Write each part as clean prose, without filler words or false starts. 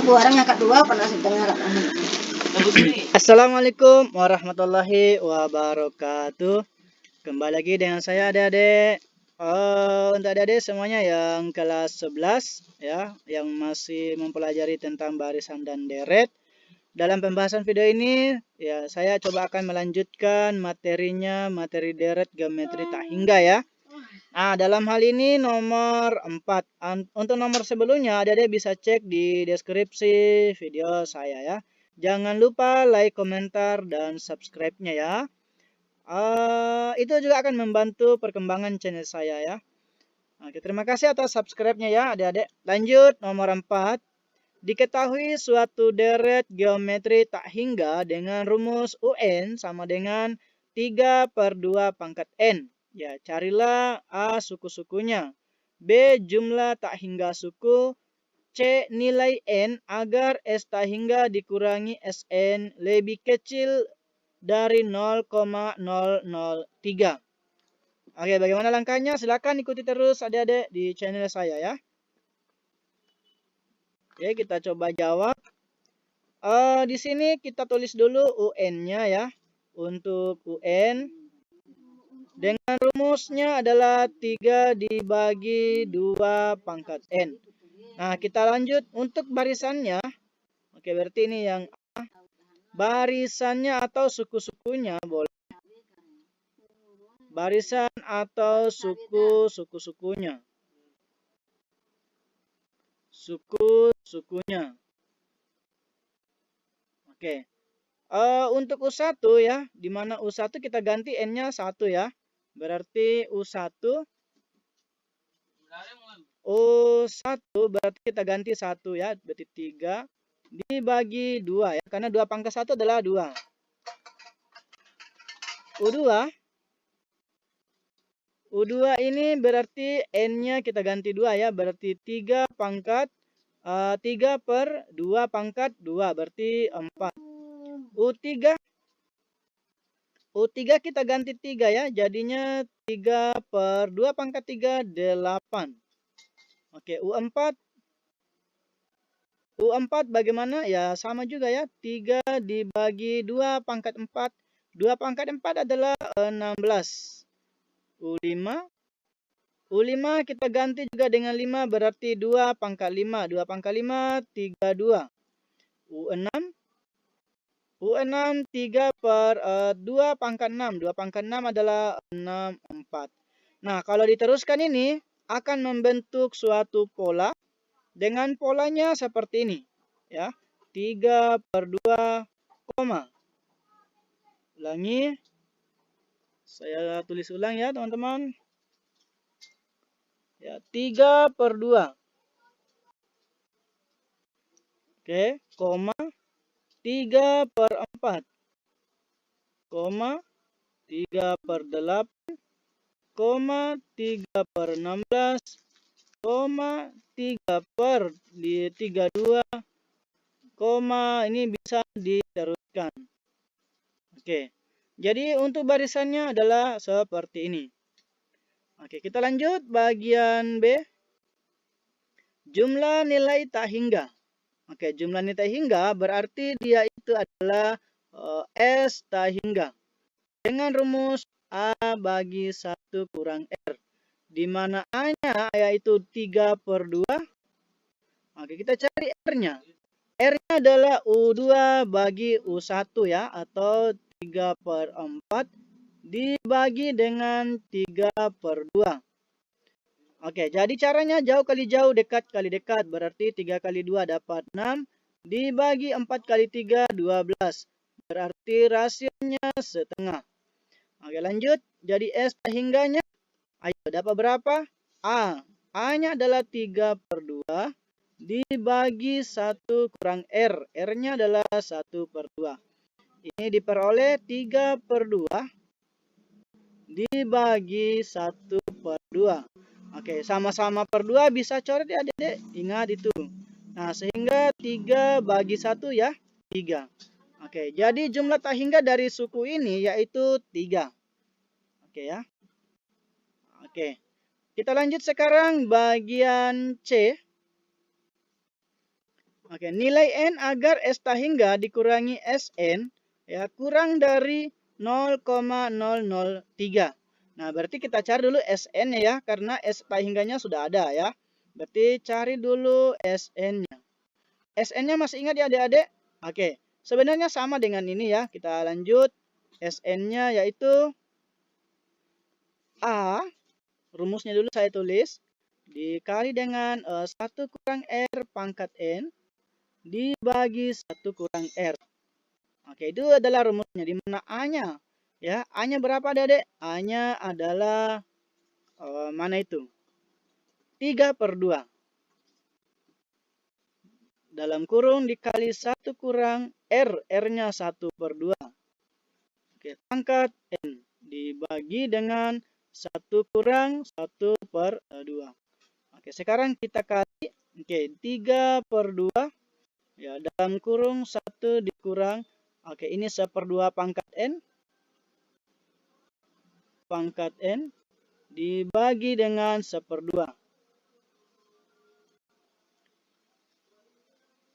sebuah orang ngangkat dua, pernah setengah ngangkat. Assalamualaikum warahmatullahi wabarakatuh. Kembali lagi dengan saya adik-adik. Untuk adik-adik semuanya yang kelas 11 ya, yang masih mempelajari tentang barisan dan deret. Dalam pembahasan video ini ya, saya coba akan melanjutkan materinya, materi deret geometri tak hingga ya. Nah, dalam hal ini nomor 4. Untuk nomor sebelumnya adik-adik bisa cek di deskripsi video saya ya. Jangan lupa like, komentar, dan subscribe-nya ya. Itu juga akan membantu perkembangan channel saya ya. Oke, terima kasih atas subscribe-nya ya adik-adik. Lanjut nomor 4. Diketahui suatu deret geometri tak hingga dengan rumus UN sama dengan 3/2 pangkat N. Ya, carilah A suku-sukunya, B jumlah tak hingga suku, C nilai N agar S tak hingga dikurangi Sn lebih kecil dari 0,003. Oke, bagaimana langkahnya? Silakan ikuti terus adik-adik di channel saya ya. Oke, kita coba jawab. Di sini kita tulis dulu UN-nya ya. Untuk UN dengan rumusnya adalah 3 dibagi 2 pangkat N. Nah, kita lanjut untuk barisannya. Oke, berarti ini yang A. Barisannya atau suku-sukunya boleh. Barisan atau suku-sukunya. Suku-sukunya. Oke. Untuk U1 ya, di mana U1 kita ganti N-nya 1 ya. Berarti U1 berarti kita ganti 1 ya, berarti 3 dibagi 2 ya, karena 2 pangkat 1 adalah 2. U2 ini berarti N-nya kita ganti 2 ya, berarti 3 per 2 pangkat 2, berarti 4. U3 kita ganti 3 ya, jadinya 3 per 2 pangkat 3, 8. Oke, U4 bagaimana? Ya, sama juga ya, 3 dibagi 2 pangkat 4. 2 pangkat 4 adalah 16. U5 kita ganti juga dengan 5, berarti 2 pangkat 5. 2 pangkat 5, 32. U6 3 per 2 pangkat 6. 2 pangkat 6 adalah 64. Nah, kalau diteruskan ini akan membentuk suatu pola dengan polanya seperti ini. Ya, 3 per 2, koma. Ulangi. Saya tulis ulang ya, teman-teman. Ya, 3 per 2. Oke, koma. 3 per 4, koma, 3 per 8, koma, 3 per 16, koma, 3 per 32, koma, ini bisa diteruskan. Oke, jadi untuk barisannya adalah seperti ini. Oke, kita lanjut bagian B. Jumlah nilai tak hingga. Oke, jumlah nilai tak hingga berarti dia itu adalah S tak hingga. Dengan rumus A bagi 1 kurang R. Di mana A-nya yaitu 3 per 2. Oke, kita cari R-nya. R-nya adalah U2 bagi U1 ya. Atau 3 per 4 dibagi dengan 3 per 2. Oke, jadi caranya jauh kali jauh, dekat kali dekat. Berarti 3 kali 2 dapat 6. Dibagi 4 kali 3, 12. Berarti rasionya setengah. Oke, lanjut. Jadi S tak hingganya. Ayo, dapat berapa? A. A-nya adalah 3 per 2. Dibagi 1 kurang R. R-nya adalah 1 per 2. Ini diperoleh 3 per 2. Dibagi 1 per 2. Oke, sama-sama per 2 bisa coret ya adik-adik. Ingat itu. Nah, sehingga 3 bagi 1 ya, 3. Oke, jadi jumlah tak hingga dari suku ini yaitu 3. Oke ya. Oke. Kita lanjut sekarang bagian C. Oke, nilai N agar S hingga dikurangi Sn ya kurang dari 0,003. Nah, berarti kita cari dulu Sn-nya ya, karena S hingganya sudah ada ya. Berarti cari dulu Sn-nya. Sn-nya masih ingat ya adik-adik? Oke, sebenarnya sama dengan ini ya. Kita lanjut. Sn-nya yaitu A, rumusnya dulu saya tulis, dikali dengan 1 kurang R pangkat N dibagi 1 kurang R. Oke, itu adalah rumusnya. Di mana A-nya? Ya, A-nya berapa, Adik? A-nya adalah mana itu? 3/2. Dalam kurung dikali 1 kurang R. R-nya 1/2. Oke, pangkat N dibagi dengan 1 kurang 1/2. Oke, sekarang kita kali. Oke, 3/2. Ya, dalam kurung 1 dikurang. Oke, ini 1/2 pangkat N. Pangkat N dibagi dengan 1/2.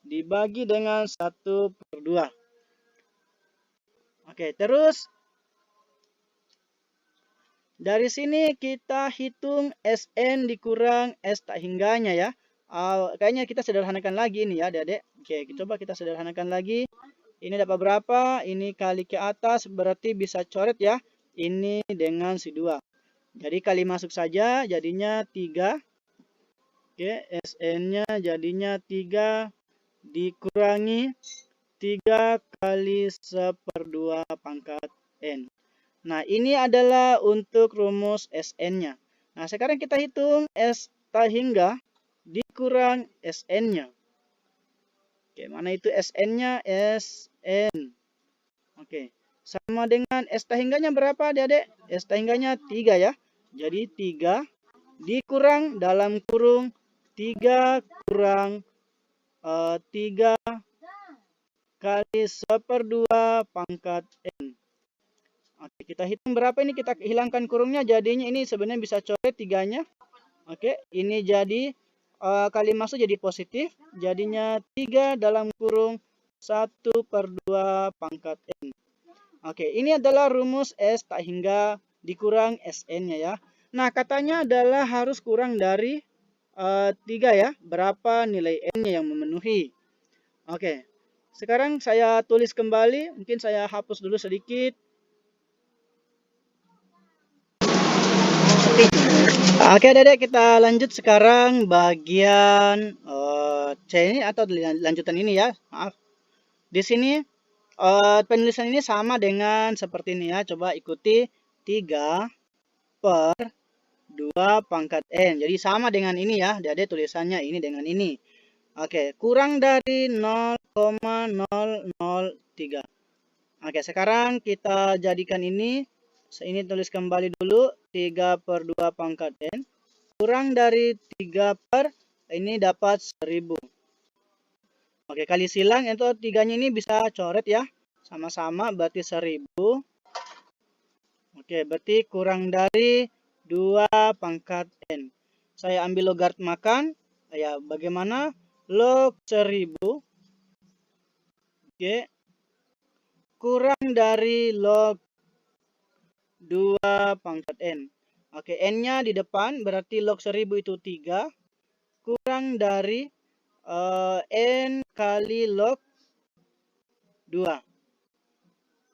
Dibagi dengan 1/2. Oke, terus dari sini kita hitung Sn dikurang S hingganya ya. Kayaknya kita sederhanakan lagi ini ya, adik-adik. Oke, coba kita sederhanakan lagi. Ini dapat berapa? Ini kali ke atas berarti bisa coret ya. Ini dengan si 2. Jadi kali masuk saja jadinya 3. Oke, Sn-nya jadinya 3 dikurangi 3 kali 1/2 pangkat N. Nah, ini adalah untuk rumus Sn-nya. Nah, sekarang kita hitung S hingga dikurang Sn-nya. Oke, mana itu Sn-nya? Sn. Oke, sama dengan S hingganya berapa, adik-adik? S hingganya 3 ya. Jadi 3 dikurang dalam kurung 3 kurang 3 kali 1/2 pangkat N. Oke, kita hitung berapa ini, kita hilangkan kurungnya, jadinya ini sebenarnya bisa coret 3-nya. Oke, ini jadi kali masuk jadi positif, jadinya 3 dalam kurung 1/2 pangkat N. Oke, ini adalah rumus S hingga dikurang Sn-nya ya. Nah, katanya adalah harus kurang dari 3 ya, berapa nilai N-nya yang memenuhi. Oke, sekarang saya tulis kembali, mungkin saya hapus dulu sedikit. Oke, adik-adik, kita lanjut sekarang bagian C ini atau lanjutan ini ya. Maaf. Di sini penulisan ini sama dengan seperti ini ya. Coba ikuti 3/2 pangkat N. Jadi sama dengan ini ya. Adik-adik tulisannya ini dengan ini. Oke, kurang dari 0,003. Oke, sekarang kita jadikan ini. Ini tulis kembali dulu 3/2 pangkat N. Kurang dari 3 per ini dapat 1000. Oke, kali silang itu 3-nya ini bisa coret ya. Sama-sama berarti 1000. Oke, berarti kurang dari 2 pangkat N. Saya ambil logaritmakan. Ya, bagaimana? Log 1000. Oke. Kurang dari log 2 pangkat N. Oke, N-nya di depan berarti log 1000 itu 3. Kurang dari N kali log 2.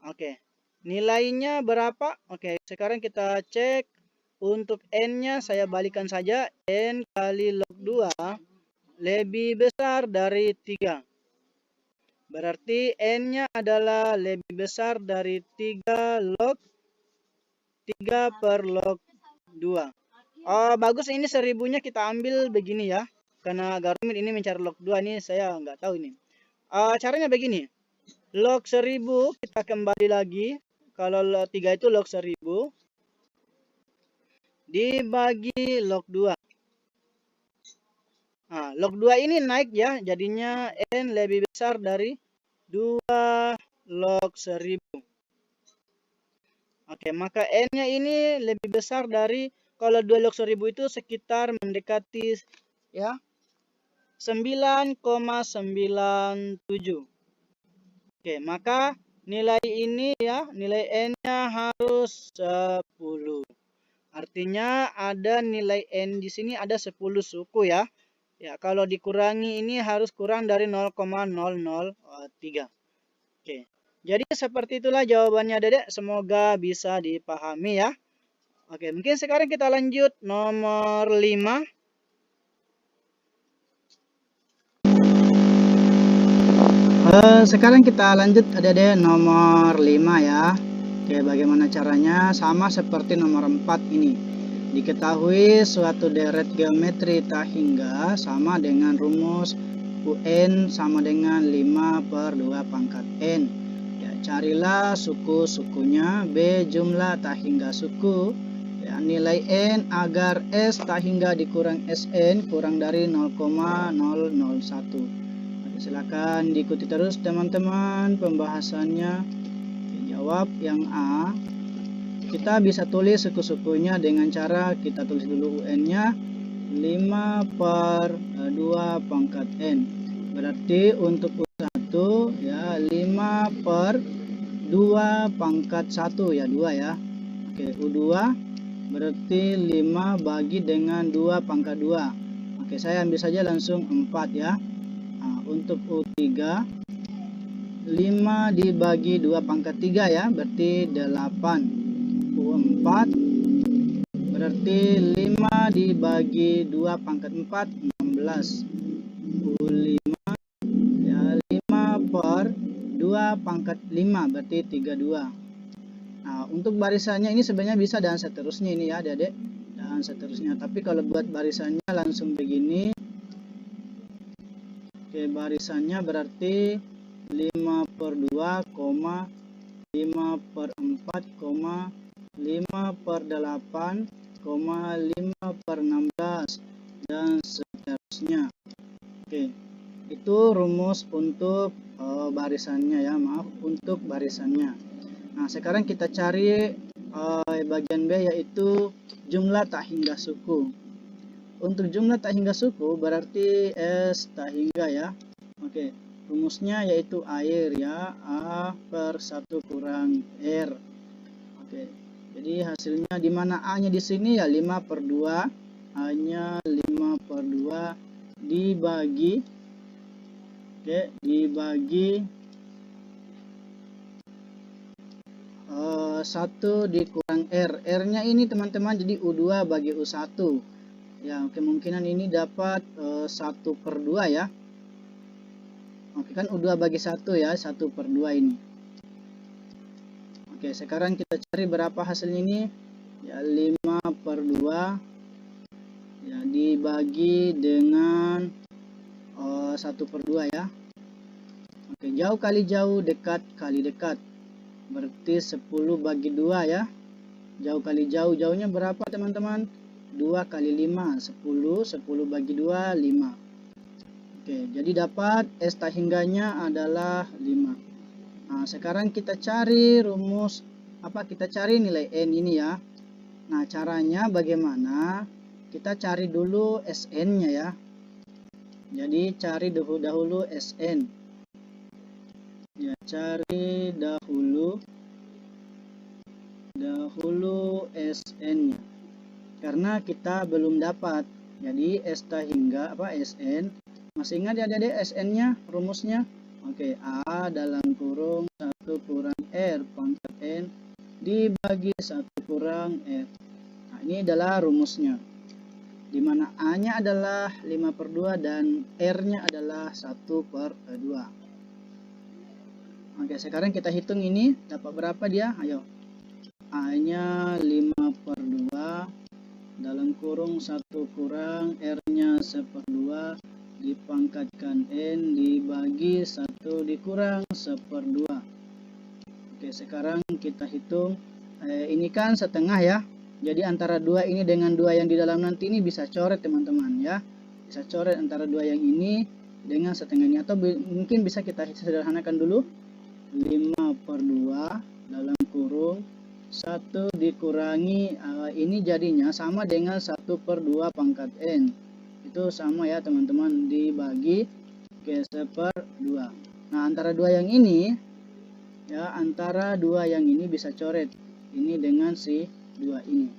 Oke, nilainya berapa? Oke, sekarang kita cek. Untuk N-nya saya balikan saja. N kali log 2 lebih besar dari 3. Berarti N-nya adalah lebih besar dari 3 log 3 per log 2. Oh, bagus, ini 1000-nya kita ambil begini ya. Karena agak rumit ini mencari log 2 ini, saya nggak tahu ini. Caranya begini. Log 1000 kita kembali lagi. Kalau log 3 itu log 1000 dibagi log 2. Nah, log 2 ini naik ya. Jadinya N lebih besar dari 2 log 1000. Oke, maka N-nya ini lebih besar dari, kalau 2 log 1000 itu sekitar mendekati ya 9,97. Oke, maka nilai ini ya, nilai N-nya harus 10. Artinya ada nilai N di sini ada 10 suku ya. Ya, kalau dikurangi ini harus kurang dari 0,003. Oke. Jadi seperti itulah jawabannya Dedek. Semoga bisa dipahami ya. Oke, mungkin sekarang kita lanjut nomor 5. Sekarang kita lanjut Dedek nomor 5 ya. Oke, bagaimana caranya? Sama seperti nomor 4 ini. Diketahui suatu deret geometri tak hingga sama dengan rumus UN sama dengan 5/2 pangkat N. Ya, carilah suku-sukunya. B jumlah tak hingga suku. Ya, nilai N agar S tak hingga dikurang Sn kurang dari 0,001. Silakan diikuti terus teman-teman pembahasannya. Jawab yang A. Kita bisa tulis suku-sukunya dengan cara kita tulis dulu UN-nya 5/2 pangkat N. Berarti untuk U1 ya 5/2 pangkat 1 ya 2 ya. Oke, U2 berarti 5 bagi dengan 2 pangkat 2. Oke, saya ambil saja langsung 4 ya. Untuk U3 5 dibagi 2 pangkat 3 ya, berarti 8. U4 berarti 5 dibagi 2 pangkat 4 16. U5 ya 5/2 pangkat 5 berarti 32. Nah, untuk barisannya ini sebenarnya bisa dan seterusnya ini ya Adik-adik, dan seterusnya. Tapi kalau buat barisannya langsung begini. Oke, barisannya berarti 5/2, 5/4, 5/8, 5/16 dan seterusnya. Oke, itu rumus untuk barisannya ya, maaf, untuk barisannya. Nah, sekarang kita cari bagian B yaitu jumlah tak hingga suku. Untuk jumlah tak hingga suku berarti S tak hingga ya. Oke, rumusnya yaitu air ya, A/1 kurang R. Oke, jadi hasilnya di mana A-nya di sini ya 5/2, A-nya 5/2 dibagi, oke, dibagi 1 dikurang R. R-nya ini teman-teman jadi U2 bagi U1. Ya, kemungkinan ini dapat 1/2 ya. Oke, kan U2 bagi 1 ya, 1/2 ini. Oke, sekarang kita cari berapa hasilnya ini. Ya, 5/2 ya dibagi dengan 1/2 ya. Oke, jauh kali jauh, dekat kali dekat. Berarti 10 bagi 2 ya. Jauh kali jauh, jauhnya berapa teman-teman? 2 kali 5, 10, 10 bagi 2, 5. Oke, jadi dapat S tak hingganya adalah 5. Nah, sekarang kita cari rumus, kita cari nilai N ini ya. Nah, caranya bagaimana? Kita cari dulu Sn-nya ya. Jadi, cari dahulu Sn. Ya, cari dahulu Sn-nya. Karena kita belum dapat, jadi S tak hingga Sn, masih ingat ya adik-adik Sn-nya rumusnya? Oke, A dalam kurung 1 kurang R pangkat N dibagi 1 kurang R. Nah, ini adalah rumusnya, dimana A-nya adalah 5/2 dan R-nya adalah 1/2. Oke, sekarang kita hitung ini dapat berapa dia, ayo. A-nya 5/2 dalam kurung 1 kurang R-nya 1/2 dipangkatkan N dibagi 1 dikurang 1/2. Oke, sekarang kita hitung. Ini kan setengah ya. Jadi antara 2 ini dengan 2 yang di dalam nanti ini bisa coret teman-teman ya. Bisa coret antara 2 yang ini dengan setengah ini. Atau mungkin bisa kita sederhanakan dulu. 5/2 dalam kurung 1 dikurangi ini jadinya sama dengan 1/2 pangkat N. itu sama ya teman-teman, dibagi ke 1/2. Nah, antara dua yang ini ya, antara dua yang ini bisa coret. Ini dengan si 2 ini.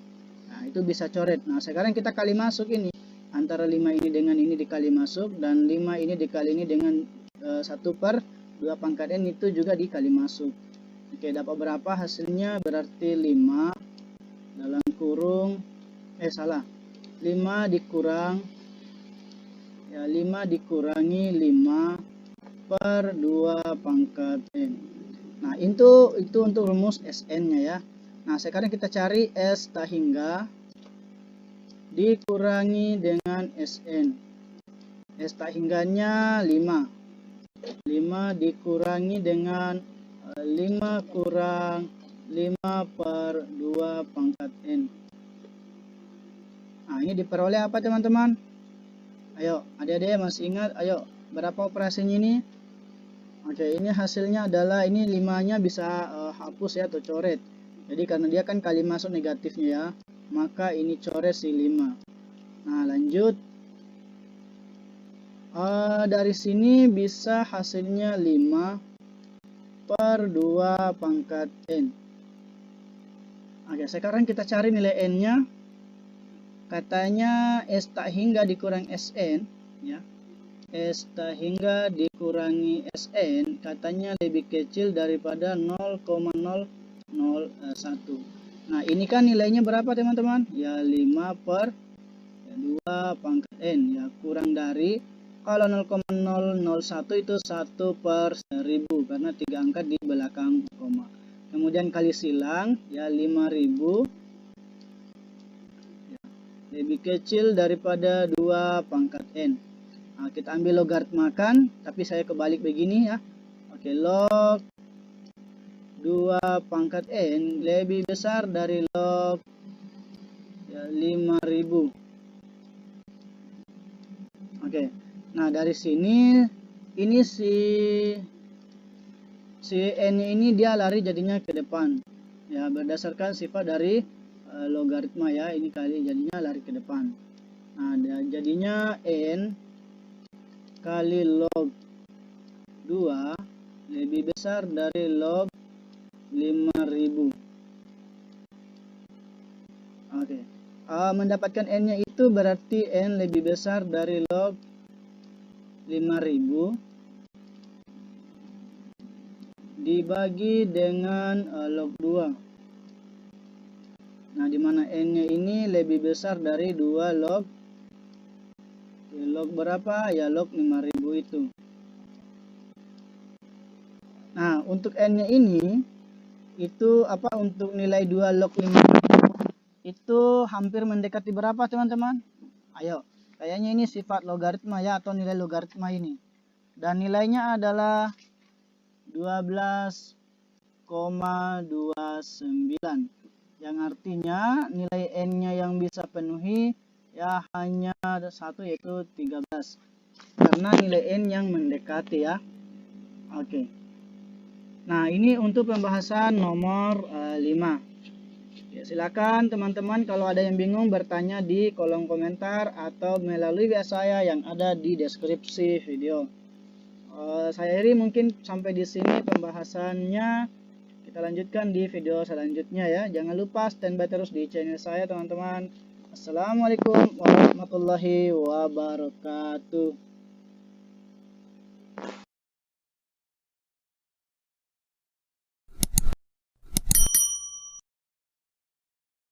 Nah, itu bisa coret. Nah, sekarang kita kali masuk ini. Antara 5 ini dengan ini dikali masuk, dan 5 ini dikali ini dengan 1/2 pangkat N itu juga dikali masuk. Oke, dapat berapa hasilnya? Berarti 5 dalam kurung 5 dikurang ya, 5 dikurangi 5/2 pangkat N. Nah, itu untuk rumus Sn-nya ya. Nah, sekarang kita cari S tak hingga dikurangi dengan Sn. S tak hingganya 5. 5 dikurangi dengan 5 kurang 5/2 pangkat N. Nah, ini diperoleh apa teman-teman? Ayo, adik-adik masih ingat? Ayo, berapa operasinya ini? Oke, ini hasilnya adalah ini 5-nya bisa hapus ya atau coret. Jadi karena dia kan kali masuk negatifnya ya, maka ini coret si 5. Nah, lanjut. Dari sini bisa hasilnya 5/2 pangkat N. Oke, sekarang kita cari nilai N-nya. Katanya S tak hingga dikurang Sn ya. S tak hingga dikurangi Sn katanya lebih kecil daripada 0,001. Nah, ini kan nilainya berapa teman-teman? Ya 5/2 pangkat N ya, kurang dari, kalau 0,001 itu 1/1000 karena 3 angka di belakang koma. Kemudian kali silang ya 5000 ya, lebih kecil daripada 2 pangkat N. Nah, kita ambil logaritmakan, tapi saya kebalik begini ya. Oke, log 2 pangkat N lebih besar dari log ya, 5000. Oke. Nah, dari sini ini si N ini dia lari jadinya ke depan. Ya, berdasarkan sifat dari logaritma ya, ini kali jadinya lari ke depan. Nah, jadinya N kali log 2 lebih besar dari log 5000. Oke. Mendapatkan N-nya itu berarti N lebih besar dari log 5000 dibagi dengan log 2. Nah, dimana N-nya ini lebih besar dari 2 log. Log berapa? Ya log 5000 itu. Nah, untuk N-nya ini itu apa, untuk nilai 2 log 5000 itu hampir mendekati berapa teman-teman? Ayo, kayaknya ini sifat logaritma ya, atau nilai logaritma ini. Dan nilainya adalah 12,29. Yang artinya nilai N-nya yang bisa penuhi ya hanya satu, yaitu 13. Karena nilai N yang mendekati ya. Oke. Nah, ini untuk pembahasan nomor 5. Ya, silakan teman-teman kalau ada yang bingung bertanya di kolom komentar atau melalui WA saya yang ada di deskripsi video. Saya akhiri mungkin sampai di sini pembahasannya. Kita lanjutkan di video selanjutnya ya. Jangan lupa standby terus di channel saya teman-teman. Assalamualaikum warahmatullahi wabarakatuh.